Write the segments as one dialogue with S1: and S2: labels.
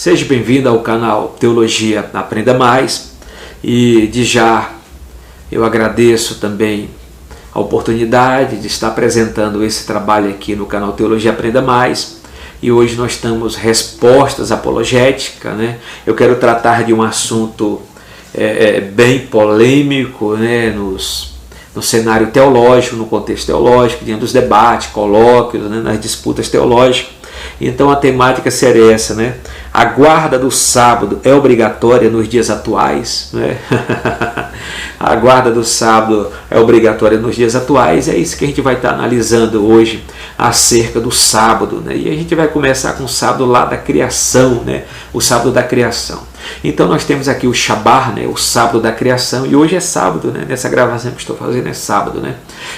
S1: Seja bem-vindo ao canal Teologia Aprenda Mais, e de já eu agradeço também a oportunidade de estar apresentando esse trabalho aqui no canal Teologia Aprenda Mais. E hoje nós temos respostas apologéticas, né? Eu quero tratar de um assunto bem polêmico, né? No cenário teológico, no contexto teológico, diante dos debates, colóquios, né? Nas disputas teológicas. Então a temática seria essa, né? A guarda do sábado é obrigatória nos dias atuais, né? A guarda do sábado é obrigatória nos dias atuais. É isso que a gente vai estar analisando hoje acerca do sábado, né? E a gente vai começar com o sábado lá da criação, né? O sábado da criação. Então nós temos aqui o Shabbat, né? O sábado da criação, e hoje é sábado, né? Nessa gravação que estou fazendo é sábado, né?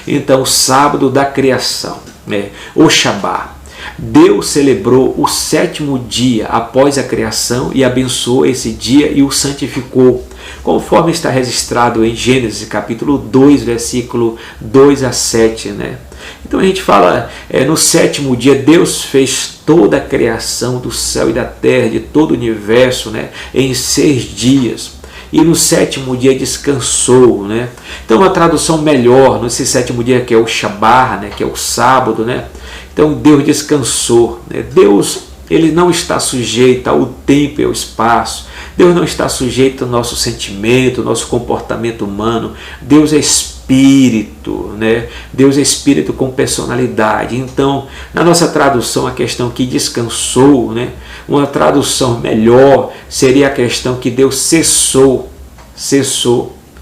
S1: Então o sábado da criação, né? O Shabbat. Deus celebrou o sétimo dia após a criação e abençoou esse dia e o santificou, conforme está registrado em Gênesis capítulo 2, versículo 2 a 7, né? Então a gente fala, no sétimo dia Deus fez toda a criação do céu e da terra, de todo o universo, né, em 6 dias. E no sétimo dia descansou, né? Então a tradução melhor nesse sétimo dia, que é o Shabbat, né, que é o sábado, né? Então Deus descansou, né? Deus, ele não está sujeito ao tempo e ao espaço. Deus não está sujeito ao nosso sentimento, ao nosso comportamento humano. Deus é espírito, né? Deus é espírito com personalidade. Então, na nossa tradução, a questão que descansou, né? Uma tradução melhor seria a questão que Deus cessou,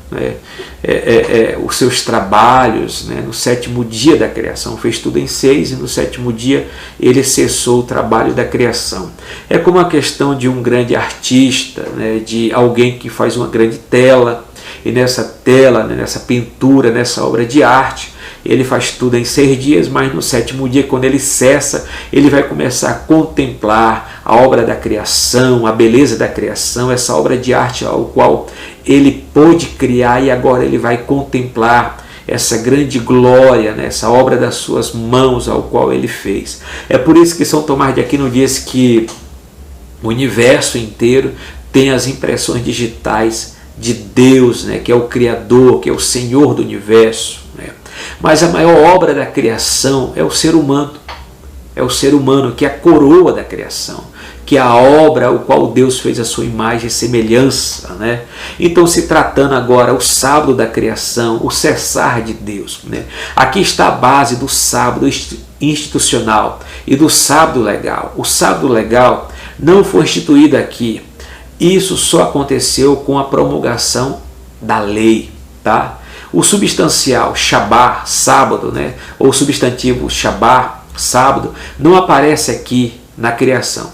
S1: né? Os seus trabalhos, né? No sétimo dia da criação. Fez tudo em 6 e no sétimo dia ele cessou o trabalho da criação. É como a questão de um grande artista, né? De alguém que faz uma grande tela, e nessa tela, né? Nessa pintura, nessa obra de arte, ele faz tudo em 6 dias, mas no sétimo dia, quando ele cessa, ele vai começar a contemplar a obra da criação, a beleza da criação, essa obra de arte ao qual ele pôde criar, e agora ele vai contemplar essa grande glória, né? Essa obra das suas mãos ao qual ele fez. É por isso que São Tomás de Aquino diz que o universo inteiro tem as impressões digitais de Deus, né? Que é o Criador, que é o Senhor do universo, né? Mas a maior obra da criação é o ser humano. É o ser humano, que é a coroa da criação, que é a obra ao qual Deus fez a sua imagem e semelhança, né? Então, se tratando agora o sábado da criação, o cessar de Deus, né? Aqui está a base do sábado institucional e do sábado legal. O sábado legal não foi instituído aqui. Isso só aconteceu com a promulgação da lei, tá? O substancial Shabbat, sábado, né? Ou substantivo Shabbat, sábado, não aparece aqui na criação.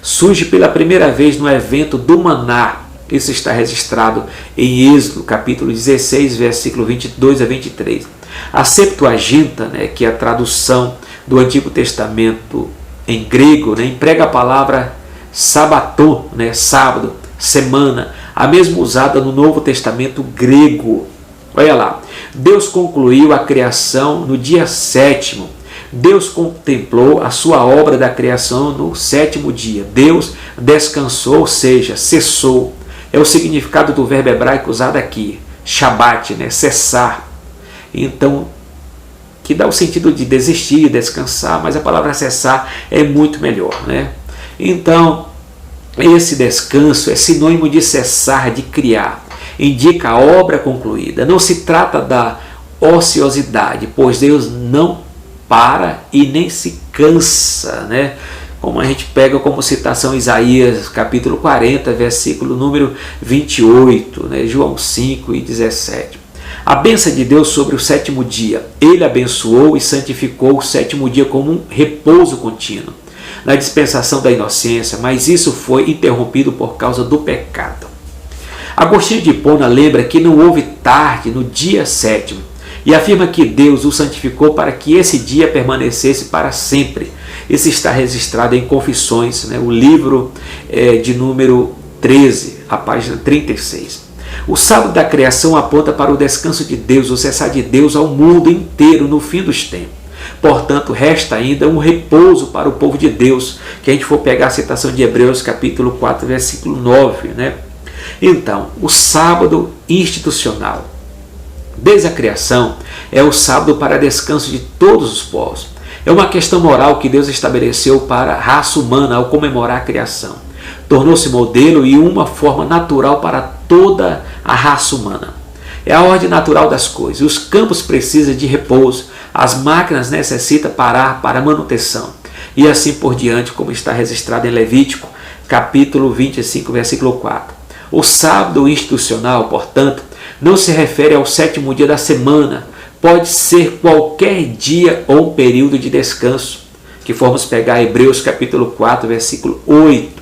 S1: Surge pela primeira vez no evento do maná. Isso está registrado em Êxodo, capítulo 16, versículo 22 a 23. A Septuaginta, né, que é a tradução do Antigo Testamento em grego, né, emprega a palavra sabaton, né, sábado, semana, a mesma usada no Novo Testamento grego. Olha lá, Deus concluiu a criação no dia 7º. Deus contemplou a sua obra da criação no 7º dia. Deus descansou, ou seja, cessou. É o significado do verbo hebraico usado aqui, Shabbat, né? Cessar. Então, que dá o sentido de desistir, descansar, mas a palavra cessar é muito melhor, né? Então, esse descanso é sinônimo de cessar, de criar. Indica a obra concluída. Não se trata da ociosidade, pois Deus não para e nem se cansa, né? Como a gente pega como citação Isaías capítulo 40, versículo número 28, né? João 5 e 17. A bênção de Deus sobre o 7º dia. Ele abençoou e santificou o 7º dia como um repouso contínuo, na dispensação da inocência, mas isso foi interrompido por causa do pecado. Agostinho de Hipona lembra que não houve tarde no dia 7º e afirma que Deus o santificou para que esse dia permanecesse para sempre. Isso está registrado em Confissões, né? O livro de número 13, a página 36. O sábado da criação aponta para o descanso de Deus, o cessar de Deus ao mundo inteiro no fim dos tempos. Portanto, resta ainda um repouso para o povo de Deus, que a gente for pegar a citação de Hebreus capítulo 4, versículo 9, né? Então, o sábado institucional, desde a criação, é o sábado para descanso de todos os povos. É uma questão moral que Deus estabeleceu para a raça humana ao comemorar a criação. Tornou-se modelo e uma forma natural para toda a raça humana. É a ordem natural das coisas. Os campos precisam de repouso, as máquinas necessitam parar para manutenção. E assim por diante, como está registrado em Levítico, capítulo 25, versículo 4. O sábado institucional, portanto, não se refere ao sétimo dia da semana, pode ser qualquer dia ou período de descanso, que formos pegar Hebreus capítulo 4, versículo 8.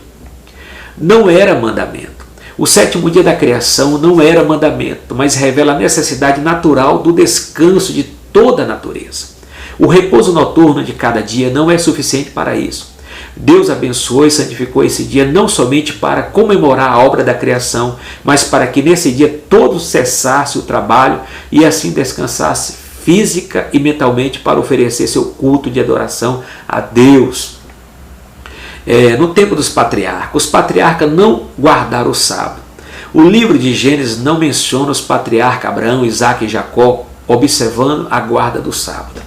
S1: Não era mandamento. O sétimo dia da criação não era mandamento, mas revela a necessidade natural do descanso de toda a natureza. O repouso noturno de cada dia não é suficiente para isso. Deus abençoou e santificou esse dia não somente para comemorar a obra da criação, mas para que nesse dia todo cessasse o trabalho e assim descansasse física e mentalmente para oferecer seu culto de adoração a Deus. No tempo dos patriarcas, os patriarcas não guardaram o sábado. O livro de Gênesis não menciona os patriarcas Abraão, Isaque e Jacó observando a guarda do sábado.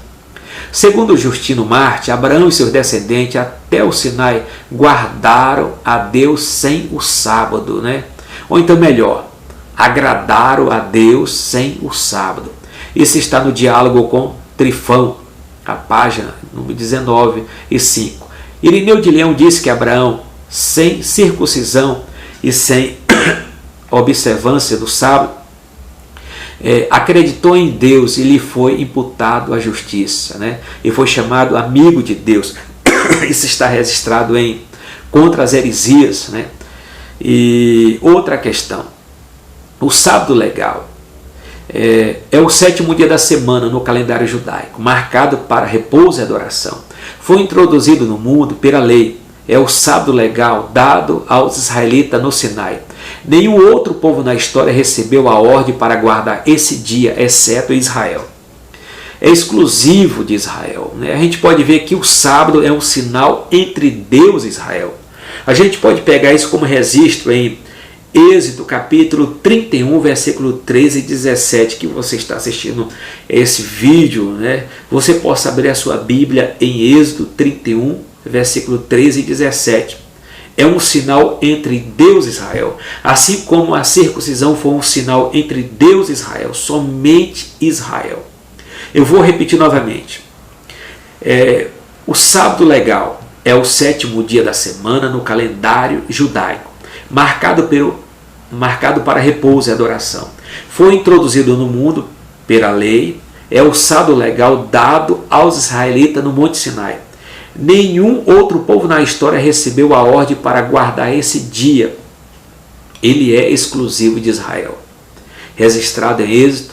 S1: Segundo Justino Marte, Abraão e seus descendentes até o Sinai guardaram a Deus sem o sábado, né? Ou então melhor, agradaram a Deus sem o sábado. Isso está no diálogo com Trifão, a página número 19 e 5. Irineu de Leão disse que Abraão, sem circuncisão e sem observância do sábado, acreditou em Deus e lhe foi imputado a justiça, né? E foi chamado amigo de Deus. Isso está registrado em Contra as Heresias, né? E outra questão, o sábado legal é o sétimo dia da semana no calendário judaico, marcado para repouso e adoração. Foi introduzido no mundo pela lei. É o sábado legal dado aos israelitas no Sinai. Nenhum outro povo na história recebeu a ordem para guardar esse dia, exceto Israel. É exclusivo de Israel, né? A gente pode ver que o sábado é um sinal entre Deus e Israel. A gente pode pegar isso como registro em Êxodo capítulo 31, versículo 13 e 17, que você está assistindo esse vídeo, né? Você possa abrir a sua Bíblia em Êxodo 31, versículo 13 e 17. É um sinal entre Deus e Israel. Assim como a circuncisão foi um sinal entre Deus e Israel, somente Israel. Eu vou repetir novamente. O sábado legal é o sétimo dia da semana no calendário judaico, marcado para repouso e adoração. Foi introduzido no mundo pela lei, é o sábado legal dado aos israelitas no Monte Sinai. Nenhum outro povo na história recebeu a ordem para guardar esse dia. Ele é exclusivo de Israel. Registrado em Êxodo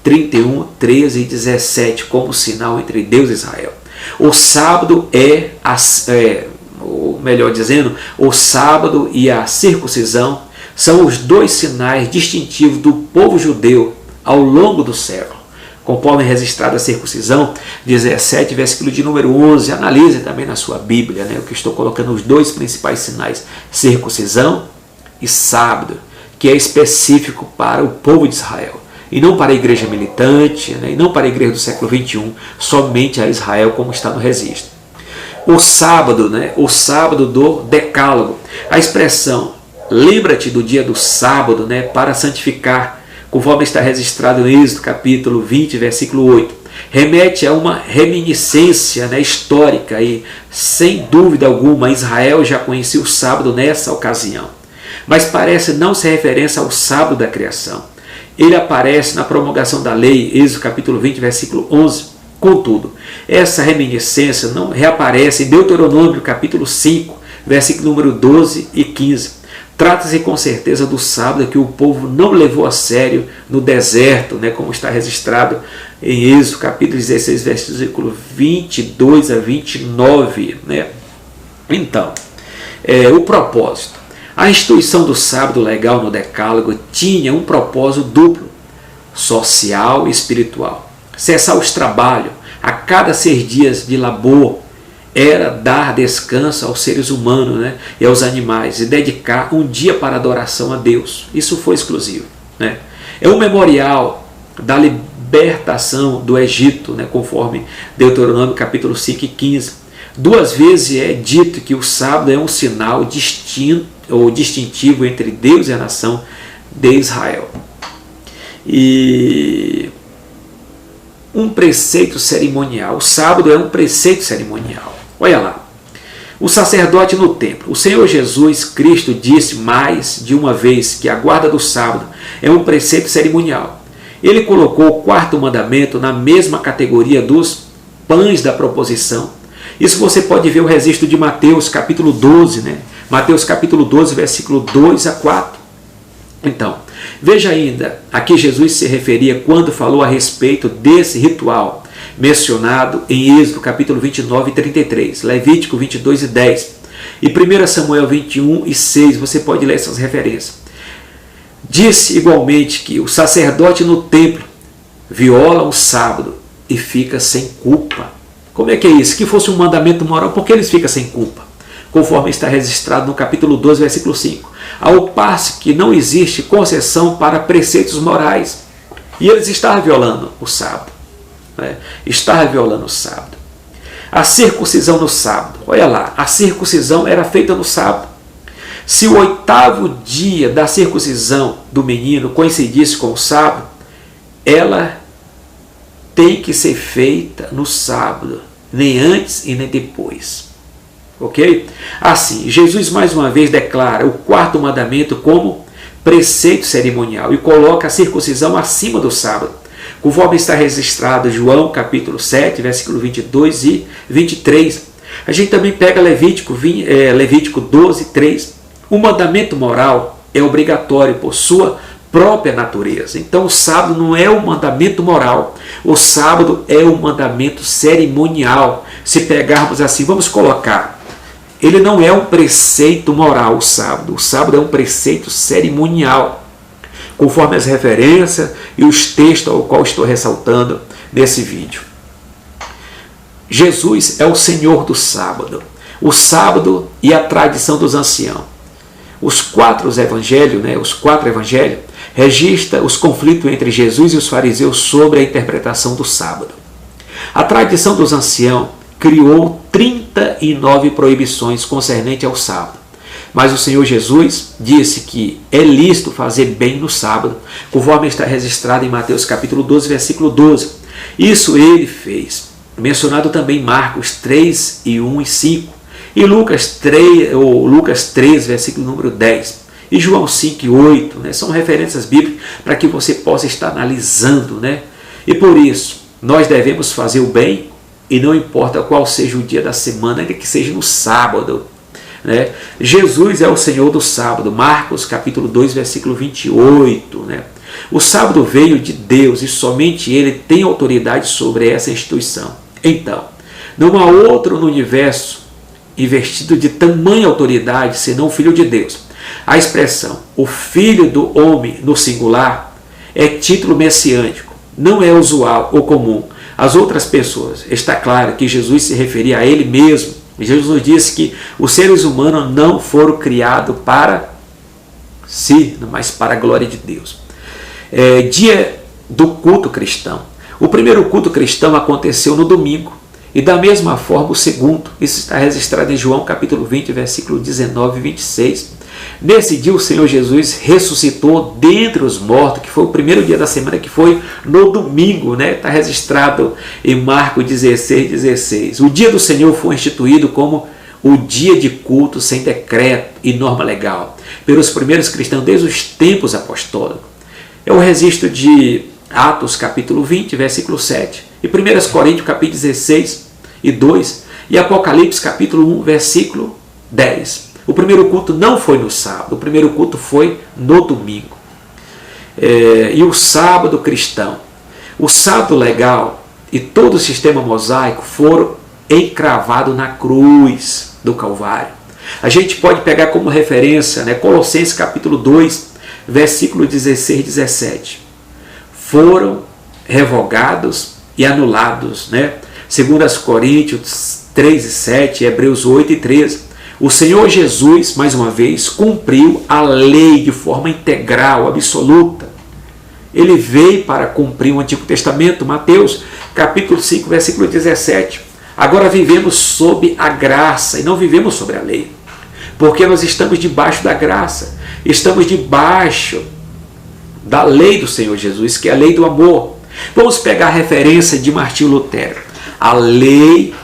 S1: 31, 13 e 17 como sinal entre Deus e Israel. O sábado o sábado e a circuncisão são os dois sinais distintivos do povo judeu ao longo do século. Conforme registrada a circuncisão, 17, versículo de número 11, analise também na sua Bíblia, né, o que estou colocando os dois principais sinais, circuncisão e sábado, que é específico para o povo de Israel, e não para a igreja militante, né, e não para a igreja do século 21, somente a Israel, como está no registro. O sábado, né, o sábado do decálogo, a expressão lembra-te do dia do sábado, né, para santificar, conforme está registrado em Êxodo capítulo 20, versículo 8, remete a uma reminiscência, né, histórica e, sem dúvida alguma, Israel já conhecia o sábado nessa ocasião. Mas parece não ser referência ao sábado da criação. Ele aparece na promulgação da lei, Êxodo capítulo 20, versículo 11. Contudo, essa reminiscência não reaparece em Deuteronômio capítulo 5, versículo número 12 e 15. Trata-se com certeza do sábado que o povo não levou a sério no deserto, né, como está registrado em Êxodo capítulo 16, versículo 22 a 29. Né? Então, o propósito. A instituição do sábado legal no decálogo tinha um propósito duplo, social e espiritual. cessar os trabalhos a cada 6 dias de labor era dar descanso aos seres humanos, né, e aos animais, e dedicar um dia para adoração a Deus. Isso foi exclusivo, né? É um memorial da libertação do Egito, né, conforme Deuteronômio capítulo 5 e 15. 2 vezes é dito que o sábado é um sinal distinto ou distintivo entre Deus e a nação de Israel. E um preceito cerimonial. O sábado é um preceito cerimonial. Olha lá. O sacerdote no templo. O Senhor Jesus Cristo disse mais de uma vez que a guarda do sábado é um preceito cerimonial. Ele colocou o 4º mandamento na mesma categoria dos pães da proposição. Isso você pode ver o registro de Mateus capítulo 12, né? Mateus capítulo 12, versículo 2 a 4. Então, veja ainda a que Jesus se referia quando falou a respeito desse ritual mencionado em Êxodo capítulo 29 e 33, Levítico 22 e 10 e 1 Samuel 21 e 6, você pode ler essas referências. Disse igualmente que o sacerdote no templo viola o sábado e fica sem culpa. Como é que é isso? Que fosse um mandamento moral, por que eles ficam sem culpa? Conforme está registrado no capítulo 12, versículo 5. Ao passo que não existe concessão para preceitos morais. E eles estavam violando o sábado. Né? Estavam violando o sábado. A circuncisão no sábado. Olha lá, a circuncisão era feita no sábado. Se o 8º dia da circuncisão do menino coincidisse com o sábado, ela tem que ser feita no sábado, nem antes e nem depois. Ok? Assim, Jesus mais uma vez declara o 4º mandamento como preceito cerimonial e coloca a circuncisão acima do sábado, conforme está registrado em João capítulo 7, versículo 22 e 23. A gente também pega Levítico 12, 3. O mandamento moral é obrigatório por sua própria natureza. Então o sábado não é um mandamento moral, o sábado é um mandamento cerimonial. Se pegarmos assim, vamos colocar, ele não é um preceito moral, o sábado é um preceito cerimonial, conforme as referências e os textos ao qual estou ressaltando nesse vídeo. Jesus é o Senhor do sábado, o sábado e a tradição dos anciãos. Os 4 evangelhos, registra os conflitos entre Jesus e os fariseus sobre a interpretação do sábado. A tradição dos anciãos criou 39 proibições concernentes ao sábado. Mas o Senhor Jesus disse que é lícito fazer bem no sábado, conforme está registrado em Mateus capítulo 12, versículo 12. Isso ele fez. Mencionado também em Marcos 3, e 1 e 5. E Lucas 3, versículo número 10. E João 5 e 8, né? São referências bíblicas para que você possa estar analisando, né? E por isso, nós devemos fazer o bem, e não importa qual seja o dia da semana, ainda que seja no sábado, né? Jesus é o Senhor do sábado, Marcos capítulo 2, versículo 28, né? O sábado veio de Deus e somente Ele tem autoridade sobre essa instituição. Então, não há outro no universo investido de tamanha autoridade senão o Filho de Deus. A expressão o Filho do Homem no singular é título messiânico, não é usual ou comum. As outras pessoas, está claro que Jesus se referia a Ele mesmo. Jesus disse que os seres humanos não foram criados para si, mas para a glória de Deus. Dia do culto cristão. O primeiro culto cristão aconteceu no domingo. E da mesma forma o segundo. Isso está registrado em João capítulo 20, versículo 19 e 26. Nesse dia o Senhor Jesus ressuscitou dentre os mortos, que foi o primeiro dia da semana, que foi no domingo, né? Está registrado em Marcos 16, 16. O dia do Senhor foi instituído como o dia de culto sem decreto e norma legal, pelos primeiros cristãos desde os tempos apostólicos. É o registro de Atos capítulo 20, versículo 7. E 1 Coríntios capítulo 16 e 2. E Apocalipse capítulo 1, versículo 10. O primeiro culto não foi no sábado, o primeiro culto foi no domingo. E o sábado cristão, o sábado legal e todo o sistema mosaico foram encravados na cruz do Calvário. A gente pode pegar como referência, né, Colossenses capítulo 2, versículo 16 e 17. Foram revogados e anulados, né? Segundo as Coríntios 3 e 7, Hebreus 8 e 13. O Senhor Jesus, mais uma vez, cumpriu a lei de forma integral, absoluta. Ele veio para cumprir o Antigo Testamento, Mateus capítulo 5, versículo 17. Agora vivemos sob a graça e não vivemos sobre a lei, porque nós estamos debaixo da graça, estamos debaixo da lei do Senhor Jesus, que é a lei do amor. Vamos pegar a referência de Martinho Lutero. A lei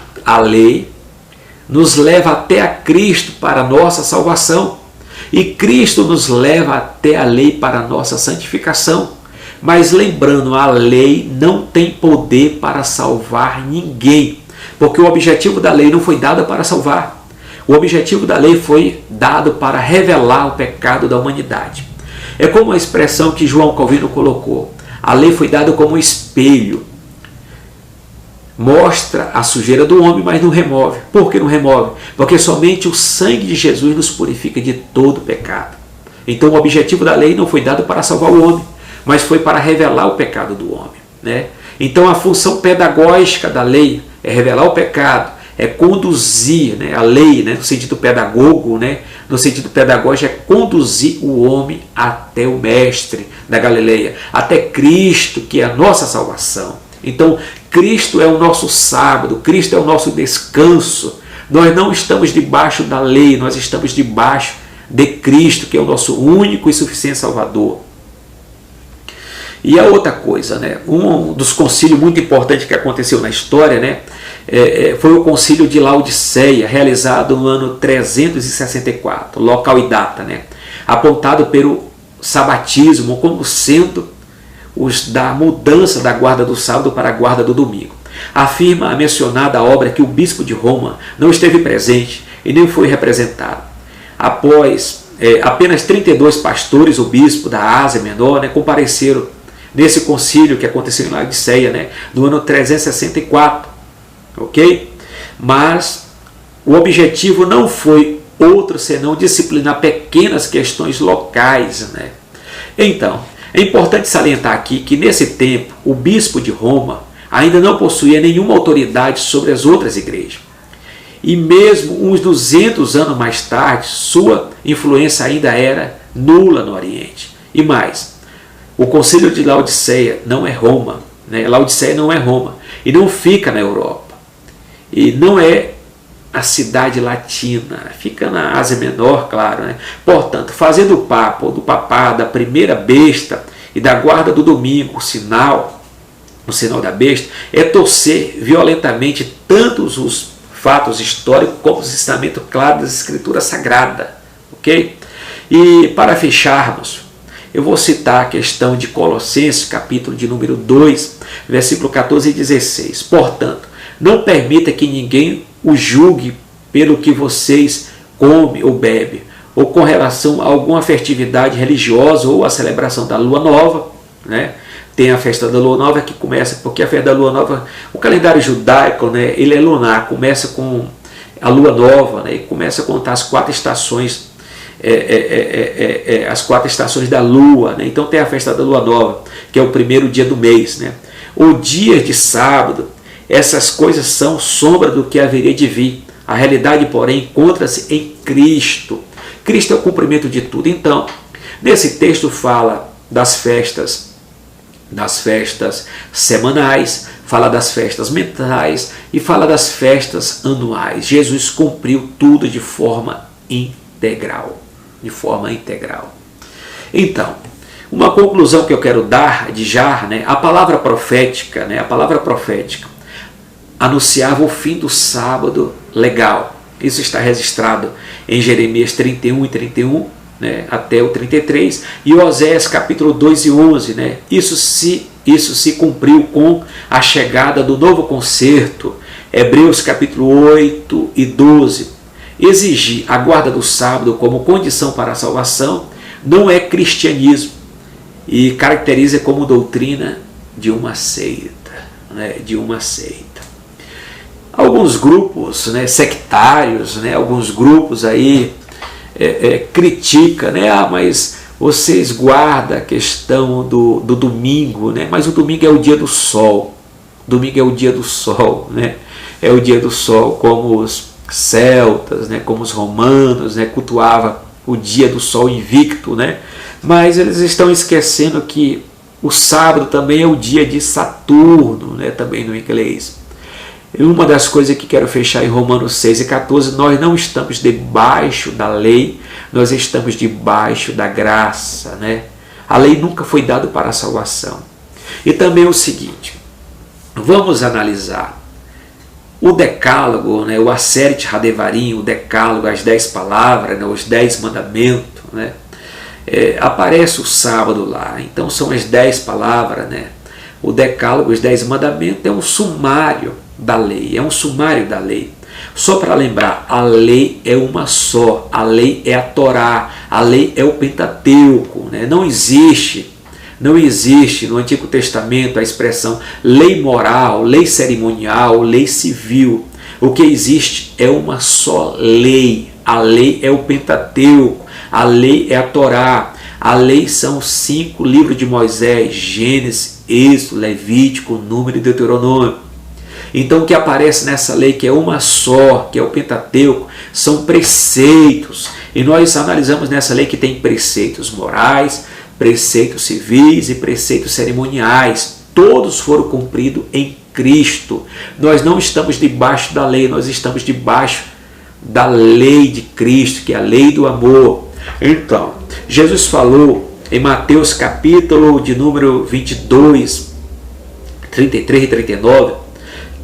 S1: nos leva até a Cristo para a nossa salvação, e Cristo nos leva até a lei para a nossa santificação. Mas lembrando, a lei não tem poder para salvar ninguém, porque o objetivo da lei não foi dado para salvar. O objetivo da lei foi dado para revelar o pecado da humanidade. É como a expressão que João Calvino colocou: a lei foi dada como um espelho. Mostra a sujeira do homem, mas não remove. Por que não remove? Porque somente o sangue de Jesus nos purifica de todo pecado. Então o objetivo da lei não foi dado para salvar o homem, mas foi para revelar o pecado do homem, né? Então a função pedagógica da lei é revelar o pecado, é conduzir, né, a lei, né, no sentido pedagogo, né, no sentido pedagógico, é conduzir o homem até o Mestre da Galileia, até Cristo, que é a nossa salvação. Então Cristo é o nosso sábado, Cristo é o nosso descanso. Nós não estamos debaixo da lei, nós estamos debaixo de Cristo, que é o nosso único e suficiente Salvador. E a outra coisa, né, um dos concílios muito importantes que aconteceu na história, né, foi o concílio de Laodiceia, realizado no ano 364, local e data, né, apontado pelo sabatismo como sendo da mudança da guarda do sábado para a guarda do domingo. Afirma a mencionada obra que o bispo de Roma não esteve presente e nem foi representado. Após apenas 32 pastores, o bispo da Ásia Menor, né, compareceram nesse concílio que aconteceu em Laodiceia, né, no ano 364, ok? Mas o objetivo não foi outro senão disciplinar pequenas questões locais, né? Então, é importante salientar aqui que nesse tempo o bispo de Roma ainda não possuía nenhuma autoridade sobre as outras igrejas. E mesmo uns 200 anos mais tarde, sua influência ainda era nula no Oriente. E mais, o concílio de Laodiceia não é Roma, né? Laodiceia não é Roma e não fica na Europa. E não é a cidade latina, fica na Ásia Menor, claro, né? Portanto, fazer do Papa ou do papado da primeira besta e da guarda do domingo o sinal da besta, é torcer violentamente tanto os fatos históricos como os ensinamentos claros das Escrituras Sagradas, ok? E para fecharmos, eu vou citar a questão de Colossenses, capítulo de número 2, versículo 14 e 16. Portanto, não permita que ninguém o julgue pelo que vocês comem ou bebem, ou com relação a alguma festividade religiosa ou a celebração da lua nova, né? Tem a festa da lua nova que começa, porque a festa da lua nova, o calendário judaico, né, ele é lunar, começa com a lua nova, né, e começa a contar as 4 estações, as 4 estações da lua, né? Então tem a festa da lua nova, que é o primeiro dia do mês, né? O dia de sábado, essas coisas são sombra do que haveria de vir. A realidade, porém, encontra-se em Cristo. Cristo é o cumprimento de tudo. Então, nesse texto fala das festas semanais, fala das festas mentais e fala das festas anuais. Jesus cumpriu tudo de forma integral. Então, uma conclusão que eu quero dar de já, né, a palavra profética anunciava o fim do sábado legal. Isso está registrado em Jeremias 31 e 31, né, até o 33, e Oséias capítulo 2 e 11. Né, isso se cumpriu com a chegada do novo concerto, Hebreus capítulo 8 e 12. Exigir a guarda do sábado como condição para a salvação não é cristianismo e caracteriza como doutrina de uma seita, né, Alguns grupos, né, sectários, né, alguns grupos aí criticam, né, mas vocês guardam a questão do domingo, né, mas o domingo é o dia do sol. Domingo é o dia do sol, né? É o dia do sol, como os celtas, né? Como os romanos, né? Cultuava o dia do sol invicto, né? Mas eles estão esquecendo que o sábado também é o dia de Saturno, né? Também no inglês. E uma das coisas que quero fechar em Romanos 6 e 14, nós não estamos debaixo da lei, nós estamos debaixo da graça, né? A lei nunca foi dada para a salvação. E também o seguinte, vamos analisar o decálogo, né? O Aseret Hadevarim, o decálogo, as 10 palavras, né? Os 10 mandamentos, né? Aparece o sábado lá, então são as 10 palavras, né? O decálogo, os 10 mandamentos é um sumário da lei, é um sumário da lei. Só para lembrar, a lei é uma só, a lei é a Torá, a lei é o Pentateuco, né? Não existe no Antigo Testamento a expressão lei moral, lei cerimonial, lei civil. O que existe é uma só lei, a lei é o Pentateuco, a lei é a Torá, a lei são os 5 livros de Moisés, Gênesis, Êxodo, Levítico, Número e Deuteronômio. Então o que aparece nessa lei, que é uma só, que é o Pentateuco, são preceitos. E nós analisamos nessa lei que tem preceitos morais, preceitos civis e preceitos cerimoniais. Todos foram cumpridos em Cristo. Nós não estamos debaixo da lei, nós estamos debaixo da lei de Cristo, que é a lei do amor. Então, Jesus falou em Mateus capítulo de número 22, 33 e 39,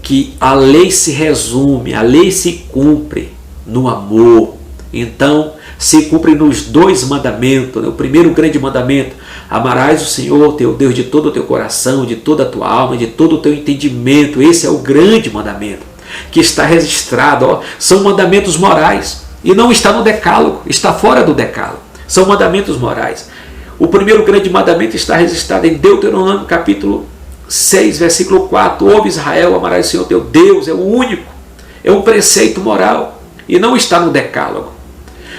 S1: que a lei se resume, a lei se cumpre no amor. Então, se cumpre nos 2 mandamentos. O primeiro grande mandamento, amarás o Senhor teu Deus de todo o teu coração, de toda a tua alma, de todo o teu entendimento. Esse é o grande mandamento, que está registrado. Ó, são mandamentos morais, e não está no decálogo, está fora do decálogo. São mandamentos morais. O primeiro grande mandamento está registrado em Deuteronômio capítulo 6, versículo 4, ouve Israel, amarás o Senhor teu Deus, é o único, é um preceito moral, e não está no decálogo.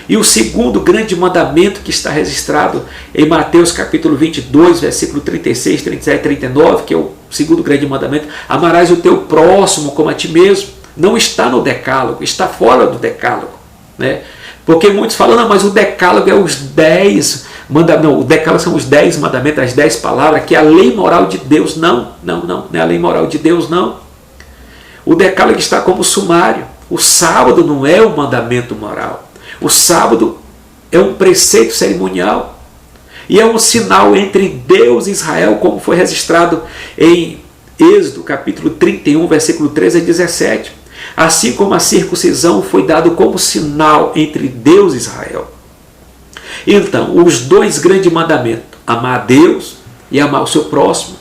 S1: E o segundo grande mandamento que está registrado em Mateus capítulo 22, versículo 36, 37 e 39, que é o segundo grande mandamento, amarás o teu próximo como a ti mesmo, não está no decálogo, está fora do decálogo, né? Porque muitos falam, não, mas o decálogo é os 10 mandamentos, não, o decálogo são os 10 mandamentos, as 10 palavras, que é a lei moral de Deus. Não é a lei moral de Deus, não. O decálogo está como sumário. O sábado não é um mandamento moral. O sábado é um preceito cerimonial. E é um sinal entre Deus e Israel, como foi registrado em Êxodo, capítulo 31, versículo 13 a 17. Assim como a circuncisão foi dado como sinal entre Deus e Israel. Então, os 2 grandes mandamentos, amar a Deus e amar o seu próximo.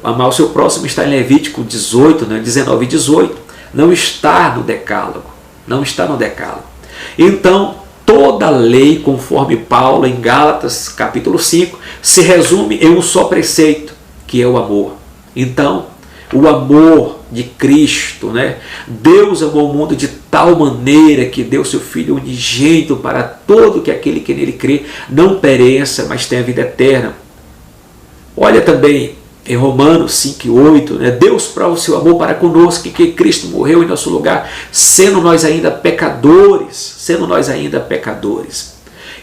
S1: Amar o seu próximo está em Levítico 18, né, 19 e 18. Não está no decálogo. Não está no decálogo. Então, toda a lei, conforme Paulo em Gálatas capítulo 5, se resume em um só preceito, que é o amor. Então, o amor de Cristo, né? Deus amou o mundo de tal maneira que deu seu Filho unigênito para todo que aquele que nele crê não pereça, mas tenha vida eterna. Olha também em Romanos 5 e 8, né? Deus prova o seu amor para conosco, que Cristo morreu em nosso lugar, sendo nós ainda pecadores,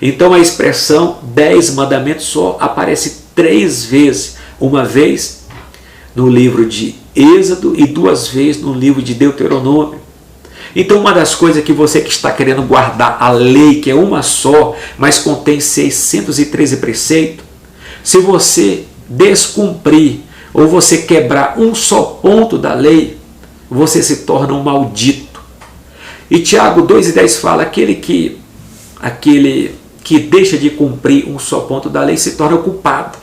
S1: Então a expressão 10 mandamentos só aparece 3 vezes, uma vez no livro de Êxodo e 2 vezes no livro de Deuteronômio. Então uma das coisas que você que está querendo guardar a lei, que é uma só, mas contém 613 preceitos, se você descumprir ou você quebrar um só ponto da lei, você se torna um maldito. E Tiago 2,10 fala, aquele que deixa de cumprir um só ponto da lei se torna culpado.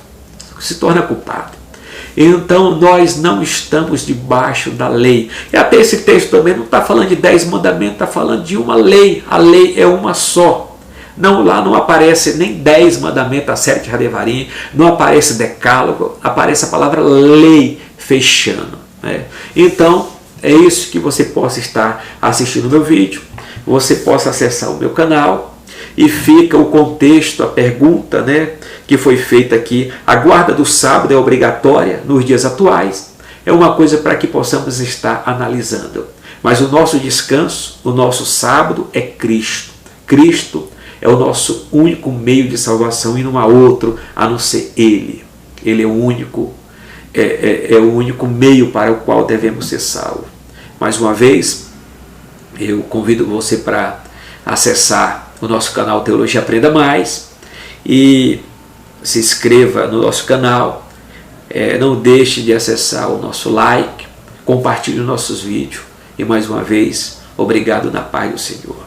S1: Então nós não estamos debaixo da lei. E até esse texto também não está falando de 10 mandamentos, está falando de uma lei. A lei é uma só. Não, lá não aparece nem 10 mandamentos, Aseret Hadevarim, não aparece decálogo, aparece a palavra lei fechando, né? Então, é isso que você possa estar assistindo o meu vídeo, você possa acessar o meu canal e fica o contexto, a pergunta, né, que foi feita aqui. A guarda do sábado é obrigatória nos dias atuais? é uma coisa para que possamos estar analisando. Mas o nosso descanso, o nosso sábado é Cristo. Cristo é o nosso único meio de salvação e não há outro a não ser Ele. Ele é o único, o único meio para o qual devemos ser salvos. Mais uma vez, eu convido você para acessar o nosso canal Teologia Aprenda Mais e se inscreva no nosso canal. Não deixe de acessar o nosso like, compartilhe os nossos vídeos e mais uma vez, obrigado na paz do Senhor.